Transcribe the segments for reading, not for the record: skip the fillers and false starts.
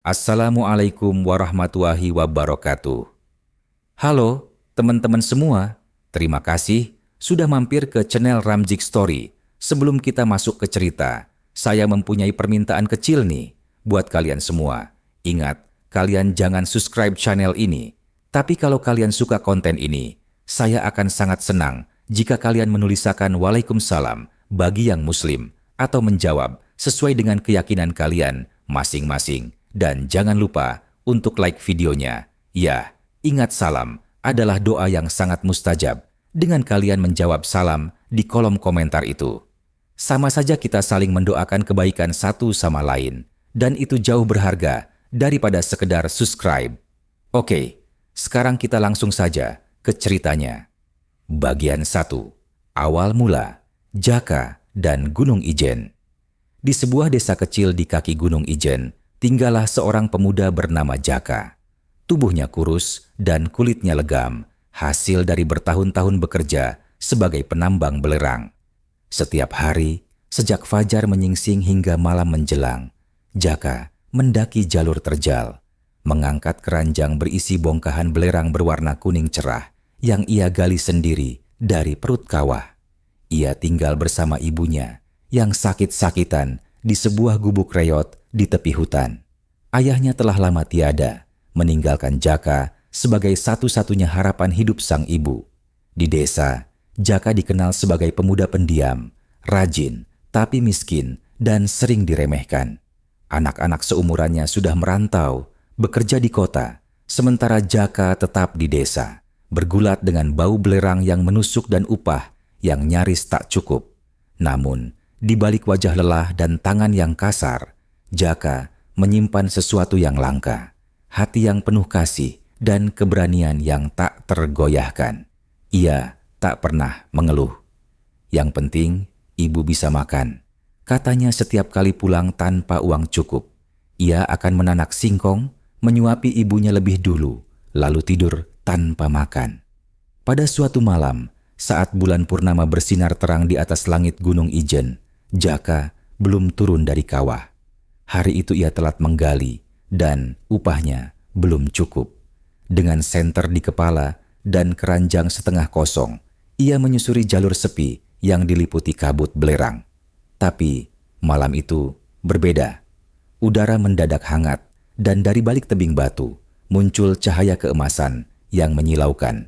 Assalamualaikum warahmatullahi wabarakatuh. Halo teman-teman semua, terima kasih sudah mampir ke channel Ramzik Story. Sebelum kita masuk ke cerita, saya mempunyai permintaan kecil nih buat kalian semua. Ingat, kalian jangan subscribe channel ini. Tapi kalau kalian suka konten ini, saya akan sangat senang jika kalian menuliskan Waalaikumsalam bagi yang muslim atau menjawab sesuai dengan keyakinan kalian masing-masing. Dan jangan lupa untuk like videonya. Ya, ingat salam adalah doa yang sangat mustajab dengan kalian menjawab salam di kolom komentar itu. Sama saja kita saling mendoakan kebaikan satu sama lain. Dan itu jauh berharga daripada sekedar subscribe. Oke, sekarang kita langsung saja ke ceritanya. Bagian 1. Awal mula, Jaka dan Gunung Ijen. Di sebuah desa kecil di kaki Gunung Ijen, tinggallah seorang pemuda bernama Jaka. Tubuhnya kurus dan kulitnya legam, hasil dari bertahun-tahun bekerja sebagai penambang belerang. Setiap hari, sejak fajar menyingsing hingga malam menjelang, Jaka mendaki jalur terjal, mengangkat keranjang berisi bongkahan belerang berwarna kuning cerah yang ia gali sendiri dari perut kawah. Ia tinggal bersama ibunya yang sakit-sakitan di sebuah gubuk reot di tepi hutan. Ayahnya telah lama tiada, meninggalkan Jaka sebagai satu-satunya harapan hidup sang ibu. Di desa, Jaka dikenal sebagai pemuda pendiam, rajin, tapi miskin dan sering diremehkan. Anak-anak seumurannya sudah merantau, bekerja di kota, sementara Jaka tetap di desa, bergulat dengan bau belerang yang menusuk dan upah yang nyaris tak cukup. Namun, di balik wajah lelah dan tangan yang kasar, Jaka menyimpan sesuatu yang langka, hati yang penuh kasih dan keberanian yang tak tergoyahkan. Ia tak pernah mengeluh. Yang penting, ibu bisa makan. Katanya setiap kali pulang tanpa uang cukup, ia akan menanak singkong, menyuapi ibunya lebih dulu, lalu tidur tanpa makan. Pada suatu malam, saat bulan purnama bersinar terang di atas langit Gunung Ijen, Jaka belum turun dari kawah. Hari itu ia telat menggali dan upahnya belum cukup. Dengan senter di kepala dan keranjang setengah kosong, ia menyusuri jalur sepi yang diliputi kabut belerang. Tapi malam itu berbeda. Udara mendadak hangat dan dari balik tebing batu muncul cahaya keemasan yang menyilaukan.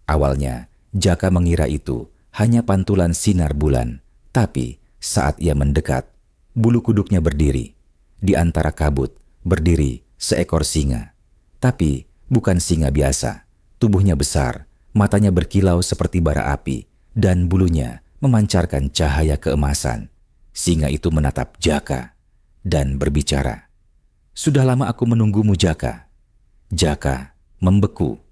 Awalnya, Jaka mengira itu hanya pantulan sinar bulan, tapi saat ia mendekat, bulu kuduknya berdiri. Di antara kabut berdiri seekor singa. Tapi bukan singa biasa. Tubuhnya besar, matanya berkilau seperti bara api, dan bulunya memancarkan cahaya keemasan. Singa itu menatap Jaka dan berbicara. "Sudah lama aku menunggumu, Jaka." Jaka membeku.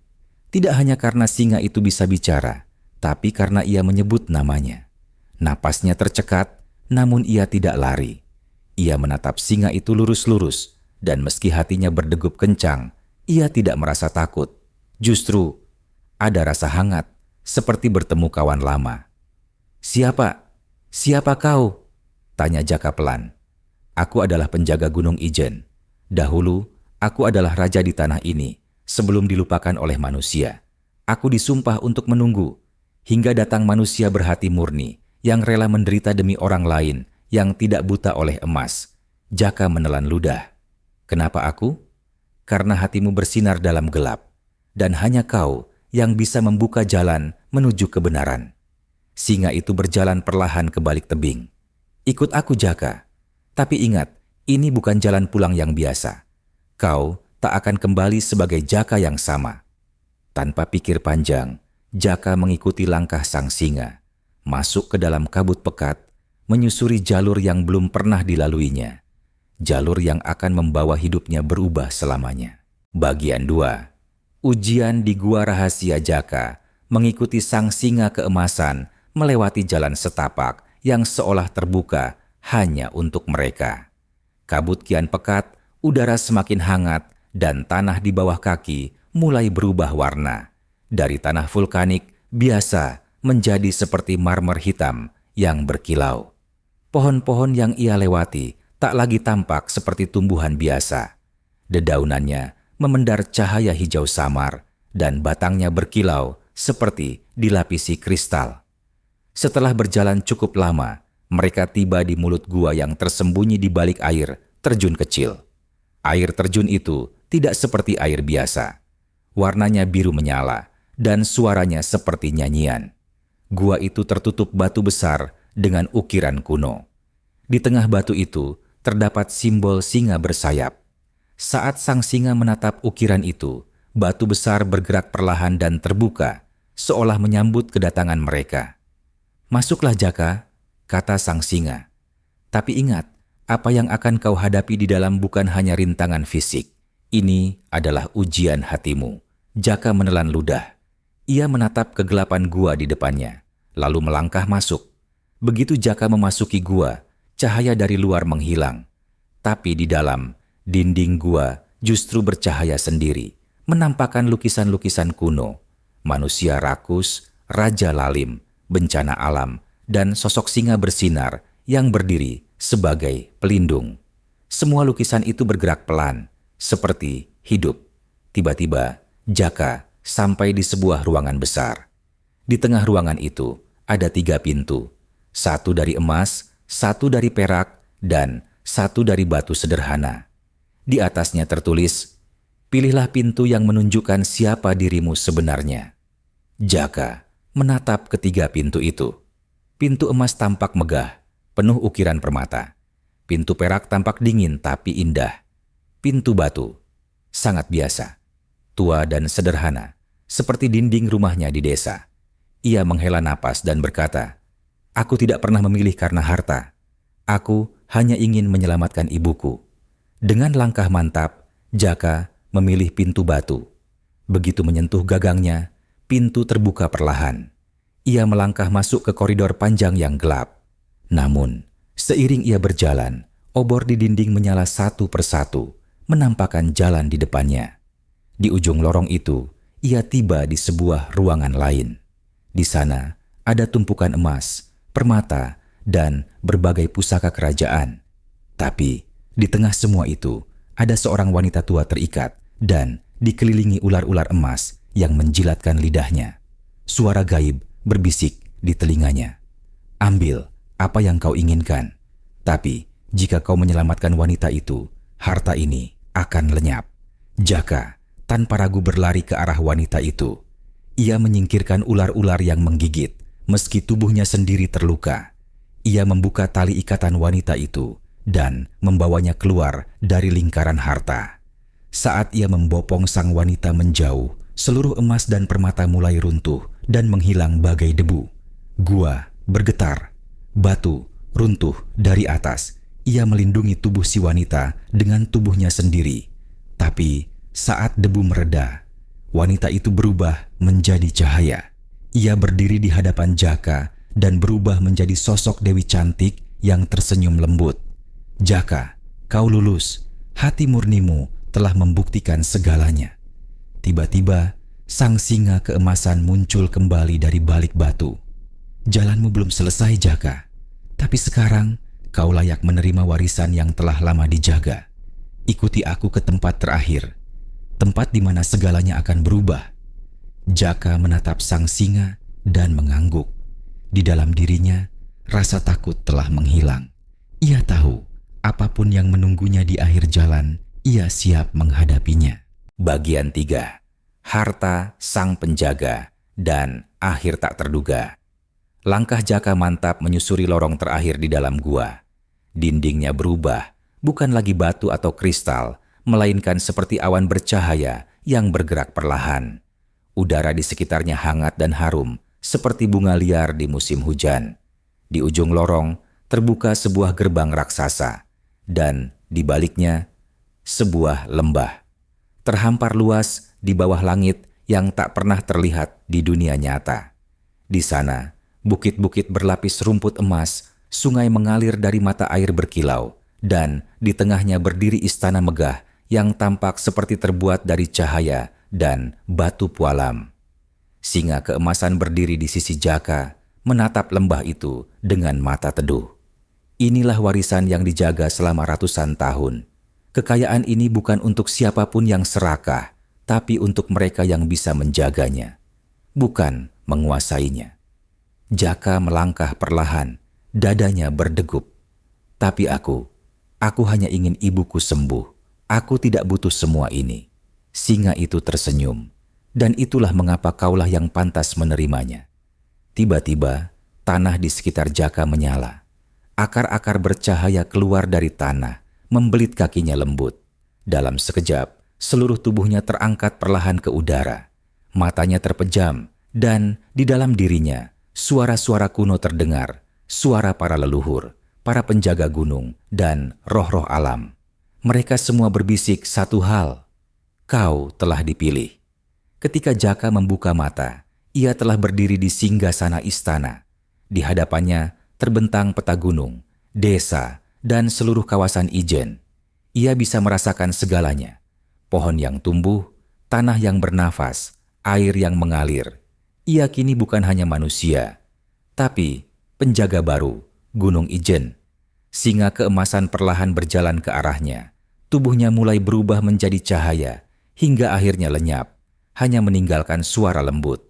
Tidak hanya karena singa itu bisa bicara, tapi karena ia menyebut namanya. Napasnya tercekat, namun ia tidak lari. Ia menatap singa itu lurus-lurus, dan meski hatinya berdegup kencang, ia tidak merasa takut. Justru ada rasa hangat, seperti bertemu kawan lama. "Siapa? Siapa kau?" tanya Jaka pelan. "Aku adalah penjaga Gunung Ijen. Dahulu, aku adalah raja di tanah ini, sebelum dilupakan oleh manusia. Aku disumpah untuk menunggu, hingga datang manusia berhati murni, yang rela menderita demi orang lain, yang tidak buta oleh emas." Jaka menelan ludah. "Kenapa aku? Karena hatimu bersinar dalam gelap, dan hanya kau yang bisa membuka jalan menuju kebenaran." Singa itu berjalan perlahan ke balik tebing. "Ikut aku, Jaka. Tapi ingat, ini bukan jalan pulang yang biasa. Kau tak akan kembali sebagai Jaka yang sama." Tanpa pikir panjang, Jaka mengikuti langkah sang singa, masuk ke dalam kabut pekat, menyusuri jalur yang belum pernah dilaluinya. Jalur yang akan membawa hidupnya berubah selamanya. Bagian 2. Ujian di Gua Rahasia Jaka mengikuti sang singa keemasan melewati jalan setapak yang seolah terbuka hanya untuk mereka. Kabut kian pekat, udara semakin hangat, dan tanah di bawah kaki mulai berubah warna. Dari tanah vulkanik biasa menjadi seperti marmer hitam yang berkilau. Pohon-pohon yang ia lewati tak lagi tampak seperti tumbuhan biasa. Dedaunannya memendar cahaya hijau samar dan batangnya berkilau seperti dilapisi kristal. Setelah berjalan cukup lama, mereka tiba di mulut gua yang tersembunyi di balik air terjun kecil. Air terjun itu tidak seperti air biasa. Warnanya biru menyala dan suaranya seperti nyanyian. Gua itu tertutup batu besar dengan ukiran kuno. Di tengah batu itu terdapat simbol singa bersayap. Saat sang singa menatap ukiran itu, batu besar bergerak perlahan dan terbuka, seolah menyambut kedatangan mereka. "Masuklah, Jaka," kata sang singa. "Tapi ingat, apa yang akan kau hadapi di dalam bukan hanya rintangan fisik. Ini adalah ujian hatimu." Jaka menelan ludah. Ia menatap kegelapan gua di depannya, lalu melangkah masuk. Begitu Jaka memasuki gua, cahaya dari luar menghilang. Tapi di dalam, dinding gua justru bercahaya sendiri, menampakkan lukisan-lukisan kuno, manusia rakus, raja lalim, bencana alam, dan sosok singa bersinar yang berdiri sebagai pelindung. Semua lukisan itu bergerak pelan, seperti hidup. Tiba-tiba, Jaka sampai di sebuah ruangan besar. Di tengah ruangan itu ada 3 pintu, 1 dari emas, 1 dari perak, dan 1 dari batu sederhana. Di atasnya tertulis, "Pilihlah pintu yang menunjukkan siapa dirimu sebenarnya." Jaka menatap ketiga pintu itu. Pintu emas tampak megah, penuh ukiran permata. Pintu perak tampak dingin tapi indah. Pintu batu sangat biasa, tua dan sederhana, seperti dinding rumahnya di desa. Ia menghela napas dan berkata, "Aku tidak pernah memilih karena harta. Aku hanya ingin menyelamatkan ibuku." Dengan langkah mantap, Jaka memilih pintu batu. Begitu menyentuh gagangnya, pintu terbuka perlahan. Ia melangkah masuk ke koridor panjang yang gelap. Namun, seiring ia berjalan, obor di dinding menyala satu persatu, menampakkan jalan di depannya. Di ujung lorong itu, ia tiba di sebuah ruangan lain. Di sana, ada tumpukan emas, permata, dan berbagai pusaka kerajaan. Tapi, di tengah semua itu, ada seorang wanita tua terikat dan dikelilingi ular-ular emas yang menjilatkan lidahnya. Suara gaib berbisik di telinganya, "Ambil apa yang kau inginkan. Tapi, jika kau menyelamatkan wanita itu, harta ini akan lenyap." Jaka tanpa ragu berlari ke arah wanita itu. Ia menyingkirkan ular-ular yang menggigit, meski tubuhnya sendiri terluka. Ia membuka tali ikatan wanita itu dan membawanya keluar dari lingkaran harta. Saat ia membopong sang wanita menjauh, seluruh emas dan permata mulai runtuh dan menghilang bagai debu. Gua bergetar, batu runtuh dari atas. Ia melindungi tubuh si wanita dengan tubuhnya sendiri. Tapi saat debu mereda, wanita itu berubah menjadi cahaya. Ia berdiri di hadapan Jaka dan berubah menjadi sosok Dewi cantik yang tersenyum lembut. "Jaka, kau lulus. Hati murnimu telah membuktikan segalanya." Tiba-tiba, sang singa keemasan muncul kembali dari balik batu. "Jalanmu belum selesai, Jaka. Tapi sekarang, kau layak menerima warisan yang telah lama dijaga. Ikuti aku ke tempat terakhir, tempat di mana segalanya akan berubah." Jaka menatap sang singa dan mengangguk. Di dalam dirinya, rasa takut telah menghilang. Ia tahu, apapun yang menunggunya di akhir jalan, ia siap menghadapinya. Bagian 3. Harta Sang Penjaga dan Akhir Tak Terduga. Langkah Jaka mantap menyusuri lorong terakhir di dalam gua. Dindingnya berubah, bukan lagi batu atau kristal, melainkan seperti awan bercahaya yang bergerak perlahan. Udara di sekitarnya hangat dan harum, seperti bunga liar di musim hujan. Di ujung lorong, terbuka sebuah gerbang raksasa, dan di baliknya, sebuah lembah. Terhampar luas di bawah langit yang tak pernah terlihat di dunia nyata. Di sana, bukit-bukit berlapis rumput emas, sungai mengalir dari mata air berkilau, dan di tengahnya berdiri istana megah yang tampak seperti terbuat dari cahaya dan batu pualam. Singa keemasan berdiri di sisi Jaka, menatap lembah itu dengan mata teduh. Inilah warisan yang dijaga selama ratusan tahun. Kekayaan ini bukan untuk siapapun yang serakah, tapi untuk mereka yang bisa menjaganya, bukan menguasainya. Jaka melangkah perlahan, dadanya berdegup. Tapi aku hanya ingin ibuku sembuh. Aku tidak butuh semua ini. Singa itu tersenyum, dan itulah mengapa kaulah yang pantas menerimanya. Tiba-tiba, tanah di sekitar Jaka menyala. Akar-akar bercahaya keluar dari tanah, membelit kakinya lembut. Dalam sekejap, seluruh tubuhnya terangkat perlahan ke udara. Matanya terpejam, dan di dalam dirinya, suara-suara kuno terdengar, suara para leluhur, para penjaga gunung, dan roh-roh alam. Mereka semua berbisik satu hal, kau telah dipilih. Ketika Jaka membuka mata, ia telah berdiri di singgasana istana. Di hadapannya terbentang peta gunung, desa, dan seluruh kawasan Ijen. Ia bisa merasakan segalanya. Pohon yang tumbuh, tanah yang bernafas, air yang mengalir. Ia kini bukan hanya manusia, tapi penjaga baru, Gunung Ijen. Singa keemasan perlahan berjalan ke arahnya. Tubuhnya mulai berubah menjadi cahaya, hingga akhirnya lenyap, hanya meninggalkan suara lembut.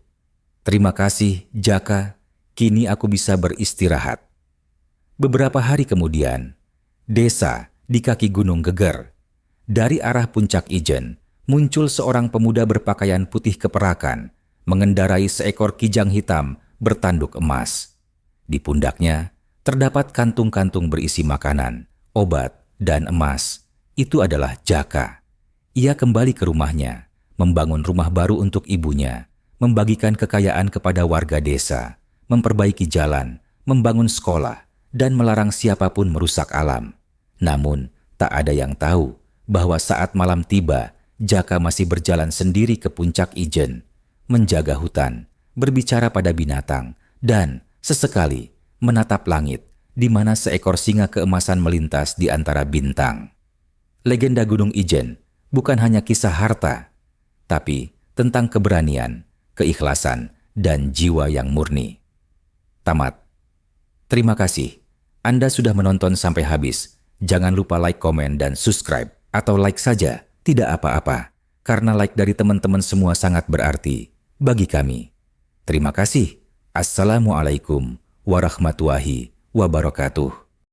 Terima kasih, Jaka. Kini aku bisa beristirahat. Beberapa hari kemudian, desa di kaki gunung geger. Dari arah puncak Ijen, muncul seorang pemuda berpakaian putih keperakan, mengendarai seekor kijang hitam bertanduk emas. Di pundaknya, terdapat kantung-kantung berisi makanan, obat, dan emas. Itu adalah Jaka. Ia kembali ke rumahnya, membangun rumah baru untuk ibunya, membagikan kekayaan kepada warga desa, memperbaiki jalan, membangun sekolah, dan melarang siapapun merusak alam. Namun, tak ada yang tahu bahwa saat malam tiba, Jaka masih berjalan sendiri ke puncak Ijen, menjaga hutan, berbicara pada binatang, dan sesekali menatap langit, di mana seekor singa keemasan melintas di antara bintang. Legenda Gunung Ijen bukan hanya kisah harta, tapi tentang keberanian, keikhlasan, dan jiwa yang murni. Tamat. Terima kasih. Anda sudah menonton sampai habis. Jangan lupa like, komen, dan subscribe. Atau like saja, tidak apa-apa. Karena like dari teman-teman semua sangat berarti bagi kami. Terima kasih. Assalamualaikum warahmatullahi wabarakatuh.